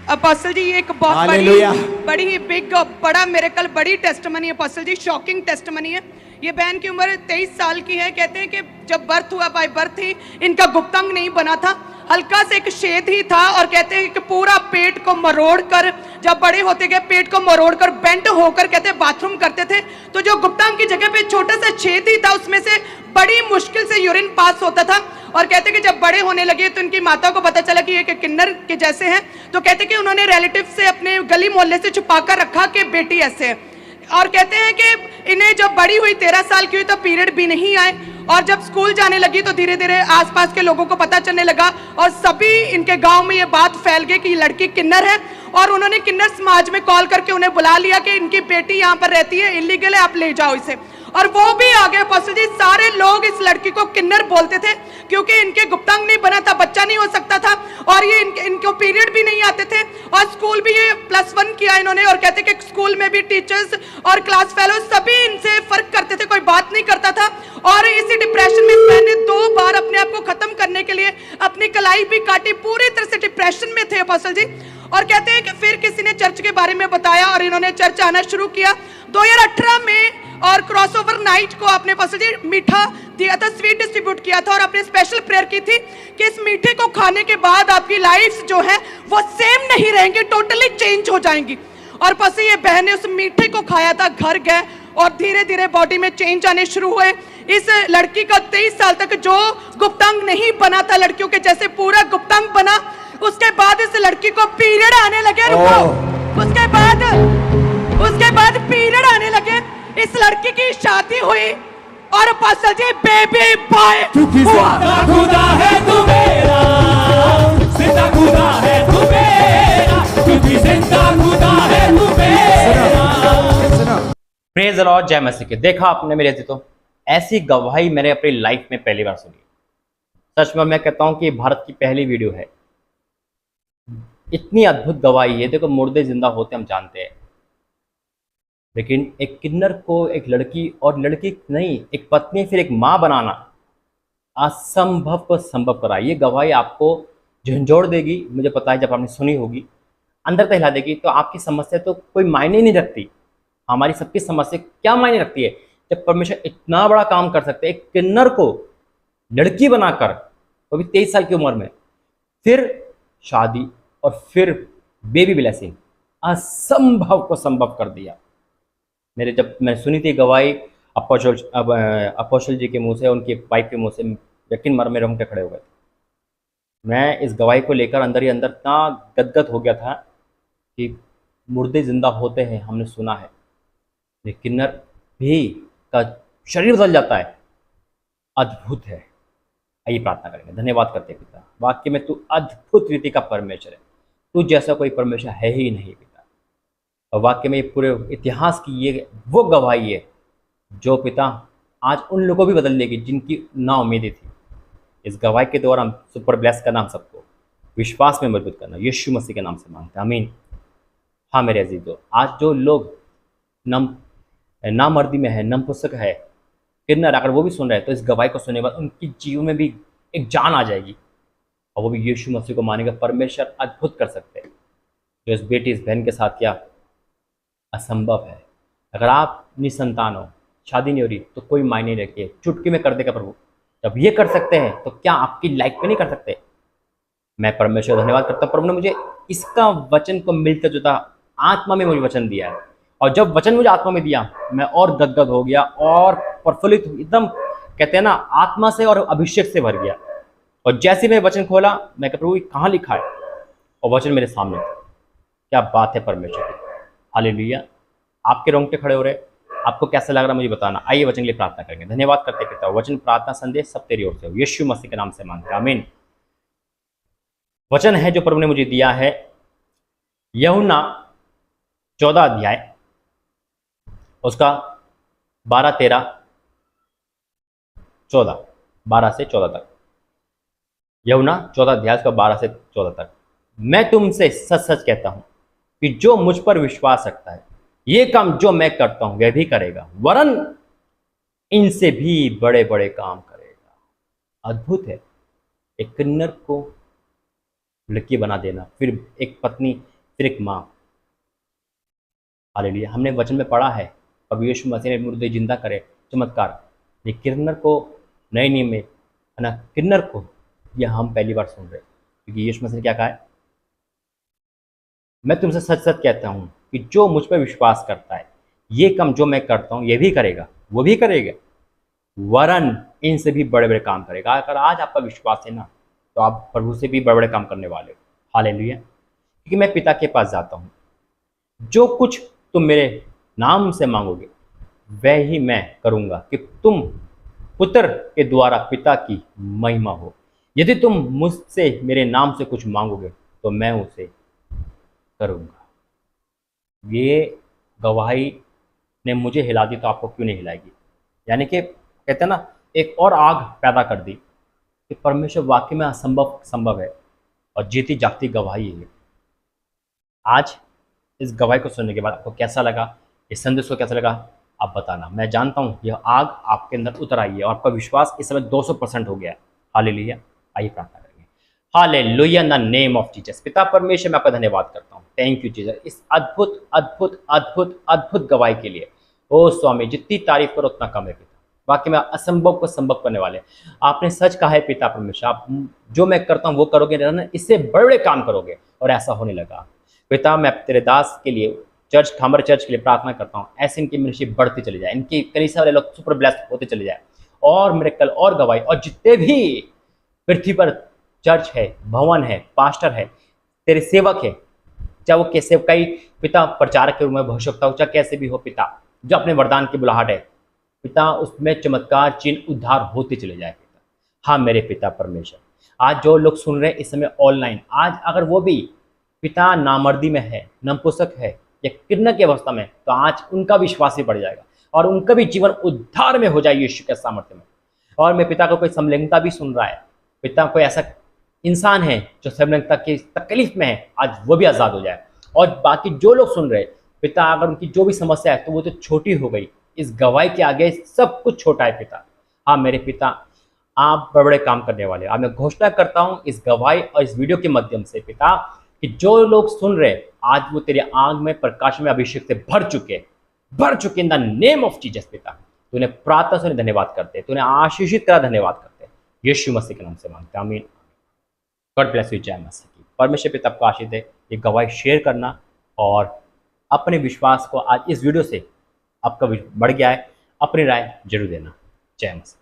Apostle जी, ये एक बहुत हालेलुया। बड़ी ही बड़ा मिरेकल, बड़ी टेस्टमनी है अपोस्टल जी, शॉकिंग टेस्टमनी है। ये बहन की उम्र 23 साल की है। कहते हैं कि जब बर्थ हुआ, बाय बर्थ ही इनका गुप्तांग नहीं बना था, हल्का से एक छेद ही था। और कहते हैं कि पूरा पेट को मरोड़ कर, जब बड़े होते गए पेट को मरोड़ कर बेंट होकर कहते हैं बाथरूम करते थे, तो जो गुप्तांग की जगह पे छोटा सा छेद ही था, उसमें से बड़ी मुश्किल से यूरिन पास होता था। और कहते कि जब बड़े होने लगे तो इनकी माता को पता चला कि ये किन्नर के जैसे हैं, तो कहते कि उन्होंने रिलेटिव से अपने गली मोहल्ले से छुपा कर रखा कि बेटी ऐसे है। और कहते हैं कि इन्हें जब बड़ी हुई 13 साल की हुई तो पीरियड भी नहीं आए। और जब स्कूल जाने लगी तो धीरे धीरे आसपास के लोगों को पता चलने लगा और सभी इनके गांव में ये बात फैल गई कि ये लड़की किन्नर है। और उन्होंने किन्नर समाज में कॉल करके उन्हें बुला लिया कि इनकी बेटी यहाँ पर रहती है, इलीगल है, आप ले जाओ इसे। और वो भी आ गए अपोस्टल जी। सारे लोग इस लड़की को किन्नर बोलते थे क्योंकि इनके गुप्तांग नहीं बना था, बच्चा नहीं हो सकता था, और ये इनको पीरियड भी नहीं आते थे। और स्कूल भी ये +1 किया इन्होंने। और कहते कि स्कूल में भी टीचर्स और क्लास फेलो सभी इनसे फर्क करते थे, कोई बात नहीं करता था। और इसी डिप्रेशन में मैंने 2 बार अपने आप को खत्म करने के लिए अपनी कलाई भी काटी, पूरी तरह से डिप्रेशन में थे अपोस्टल जी। और कहते हैं कि फिर किसी ने चर्च के बारे में बताया और इन्होंने चर्च आना शुरू किया 2018 में। और क्रॉसओवर नाइट को आपने अपोस्टल जी मीठा दिया था, स्वीट डिस्ट्रीब्यूट किया था, और आपने स्पेशल प्रेयर की थी कि इस मीठे को खाने के बाद आपकी लाइफ जो है वो सेम नहीं रहेंगी, टोटली चेंज हो जाएंगी। और पसी ये बहन ने उस मीठे को खाया था, घर गए और धीरे धीरे बॉडी में चेंज आने शुरू हुए। इस लड़की का 23 साल तक जो गुप्तांग नहीं बना था, लड़कियों के जैसे पूरा गुप्तांग बना। उसके बाद इस लड़की को पीरियड आने लगे। उसके बाद पीरियड आने लगे, इस लड़की की शादी हुई और अपोस्टल जी बेबी बॉय जिंदा खुदा है तू मेरा, जिंदा खुदा है तू मेरा, क्योंकि जिंदा खुदा है तू मेरा। प्रेज द लॉर्ड, जय मसीह की। देखा आपने मेरे तो ऐसी गवाही मैंने अपनी लाइफ में पहली बार सुनी। सच में मैं कहता हूं कि ये भारत की पहली वीडियो है। इतनी अद्भुत गवाही है। देखो, मुर्दे जिंदा होते हम जानते हैं, लेकिन एक किन्नर को एक लड़की, और लड़की नहीं एक पत्नी, फिर एक माँ बनाना, असंभव को संभव करा। ये गवाही आपको झंझोड़ देगी, मुझे पता है। जब आपने सुनी होगी अंदर तक हिला देगी। तो आपकी समस्या तो कोई मायने नहीं रखती। हमारी सबकी समस्या क्या मायने रखती है जब परमेश्वर इतना बड़ा काम कर सकते हैं। एक किन्नर को लड़की बनाकर, वो भी 23 साल की उम्र में, फिर शादी और फिर बेबी ब्लेसिंग, असंभव को संभव कर दिया। जब मैं सुनी थी गवाही अपोस्टल जी के मुंह से, उनकी वाइफ के मुंह से, यकीन मर में रोंगटे खड़े हो गए। मैं इस गवाही को लेकर अंदर ही अंदर इतना गदगद हो गया था कि मुर्दे जिंदा होते हैं, हमने सुना है, लेकिन किन्नर भी का शरीर बदल जाता है। अद्भुत है। आइए प्रार्थना करेंगे। धन्यवाद करते हैं पिता, वाक्य में तू अद्भुत रीति का परमेश्वर है। तू जैसा कोई परमेश्वर है ही नहीं पिता। और वाक्य में पूरे इतिहास की ये वो गवाही है जो पिता आज उन लोगों को भी बदल देगी जिनकी ना उम्मीदें थी। इस गवाही के द्वारा हम सुपर ब्लेस करना, हम सबको विश्वास में मजबूत करना, यीशु मसीह के नाम से मांगते हैं, आमीन। हाँ मेरे अजीजों, आज जो लोग नामर्दी में है, नपुंसक है, किन्नर, अगर वो भी सुन रहे हैं तो इस गवाही को सुनने के बाद उनकी जीवन में भी एक जान आ जाएगी और वो भी यीशु मसीह को मानेगा। परमेश्वर अद्भुत कर सकते हैं। जो इस बेटी, इस बहन के साथ किया, असंभव है। अगर आप निसंतान हो, शादी नहीं हो रही, तो कोई मायने नहीं रखिए, चुटकी में कर देगा प्रभु। जब ये कर सकते हैं तो क्या आपकी लाइफ में नहीं कर सकते। मैं परमेश्वर धन्यवाद करता हूँ, प्रभु ने मुझे इसका वचन को मिलता जुलता आत्मा में मुझे वचन दिया है। और जब वचन मुझे आत्मा में दिया, मैं और गदगद हो गया और प्रफुल्लित, एकदम कहते हैं ना, आत्मा से और अभिषेक से भर गया। और जैसे मैं वचन खोला, मैं प्रभु कहाँ लिखा है, और वचन मेरे सामने था। क्या बात है परमेश्वर की, हालेलुया। आपके रोंगटे खड़े हो रहे, आपको कैसा लग रहा मुझे बताना। आइए वचन के लिए प्रार्थना करेंगे। धन्यवाद करते पिता, वचन, प्रार्थना, संदेश सब तेरी ओर से हो, यीशु मसीह के नाम से मांगते हैं, आमीन। वचन है जो प्रभु ने मुझे दिया है, यूहन्ना 14 अध्याय, उसका 12, 13, 14, 12 से 14 तक। यूहन्ना 14 अध्याय का 12 से 14 तक। मैं तुमसे सच सच कहता हूं कि जो मुझ पर विश्वास रखता है, ये काम जो मैं करता हूं वह भी करेगा, वरन इनसे भी बड़े बड़े काम करेगा। अद्भुत है। एक किन्नर को लड़की बना देना, फिर एक पत्नी फिर एक माँ। हालेलुया। हमने वचन में पढ़ा है प्रभु यीशु मसीह ने मुर्दे जिंदा करे, चमत्कार। ये किन्नर को नए नियम में है ना, किन्नर को यह हम पहली बार सुन रहे, क्योंकि यीशु मसीह ने क्या कहा है, मैं तुमसे सच सच कहता हूँ कि जो मुझ पर विश्वास करता है ये काम जो मैं करता हूँ ये भी करेगा, वो भी करेगा, वरन इनसे भी बड़े बड़े काम करेगा। अगर आज आपका विश्वास है ना, तो आप प्रभु से भी बड़े बड़े काम करने वाले हो। हालेलुया। क्योंकि मैं पिता के पास जाता हूँ, जो कुछ तुम मेरे नाम से मांगोगे वह ही मैं करूँगा, कि तुम पुत्र के द्वारा पिता की महिमा हो। यदि तुम मुझसे मेरे नाम से कुछ मांगोगे तो मैं उसे करूँगा। ये गवाही ने मुझे हिला दी तो आपको क्यों नहीं हिलाएगी। यानी कि कहते हैं ना, एक और आग पैदा कर दी कि परमेश्वर वाकई में असंभव संभव है, और जीती जागती गवाही है। आज इस गवाही को सुनने के बाद आपको कैसा लगा, इस संदेश को कैसा लगा, आप बताना। मैं जानता हूँ यह आग आपके अंदर उतर आई है और आपका विश्वास इस समय 200% हो गया है। हालेलुया। आइए प्रार्थना करेंगे। Hallelujah in the name of Jesus. पिता परमेश्वर, मैं आपका धन्यवाद करता हूँ। थैंक यू जीसस, इस अद्भुत अद्भुत अद्भुत अद्भुत गवाही के लिए। ओ स्वामी, जितनी तारीफ करो उतना कम है पिता। बाकी मैं असंभव को संभव करने वाले, आपने सच कहा है पिता परमेश्वर, आप जो मैं करता हूँ वो करोगे ना, इससे बड़े काम करोगे, और ऐसा होने लगा। पिता मैं तेरे दास के लिए, चर्च खामर चर्च के लिए प्रार्थना करता हूँ, ऐसे इनकी मिनिस्ट्री बढ़ती चली जाए, इनकी कलीसिया वाले लोग सुपर ब्लेस्ड होते चले जाए, और मिरेकल और गवाही, और जितने भी पृथ्वी पर चर्च है, भवन है, पास्टर है, तेरे सेवक है, चाहे वो कैसे कई पिता प्रचारक के रूप में भविष्यवक्ता हो, चाहे कैसे भी हो पिता, जो अपने वरदान की बुलाहट है पिता, उसमें चमत्कार चिन्ह उद्धार होते चले जाए पिता। हाँ मेरे पिता परमेश्वर, आज जो लोग सुन रहे हैं इस समय ऑनलाइन, आज अगर वो भी पिता नामर्दी में है, नपुंसक है या किन्नर की अवस्था में, तो आज उनका विश्वास भी बढ़ जाएगा और उनका भी जीवन उद्धार में हो जाए यीशु के सामर्थ्य में। और मैं पिता को कोई समलिंगता भी सुन रहा है, पिता कोई ऐसा इंसान है जो समलिंगता की तकलीफ में है, आज वो भी आज़ाद हो जाए। और बाकी जो लोग सुन रहे पिता, अगर उनकी जो भी समस्या है तो वो तो छोटी हो गई, इस गवाही के आगे सब कुछ छोटा है पिता। हाँ मेरे पिता, आप बड़े बड़े काम करने वाले। अब मैं घोषणा करता हूँ इस गवाही और इस वीडियो के माध्यम से पिता, कि जो लोग सुन रहे आज वो तेरे आग में प्रकाश में अभिषेक से भर चुके in the name of Jesus पिता। तूने प्रार्थना से धन्यवाद करते, तूने आशीषित करा, धन्यवाद करते, यीशु मसीह के नाम से मांगते, आमीन। God bless you. जय मसीह की। परमेश्वर पिता आपको आशीष दे। ये गवाही शेयर करना और अपने विश्वास को आज इस वीडियो से आपका बढ़ गया है, अपनी राय जरूर देना। जय मसीह।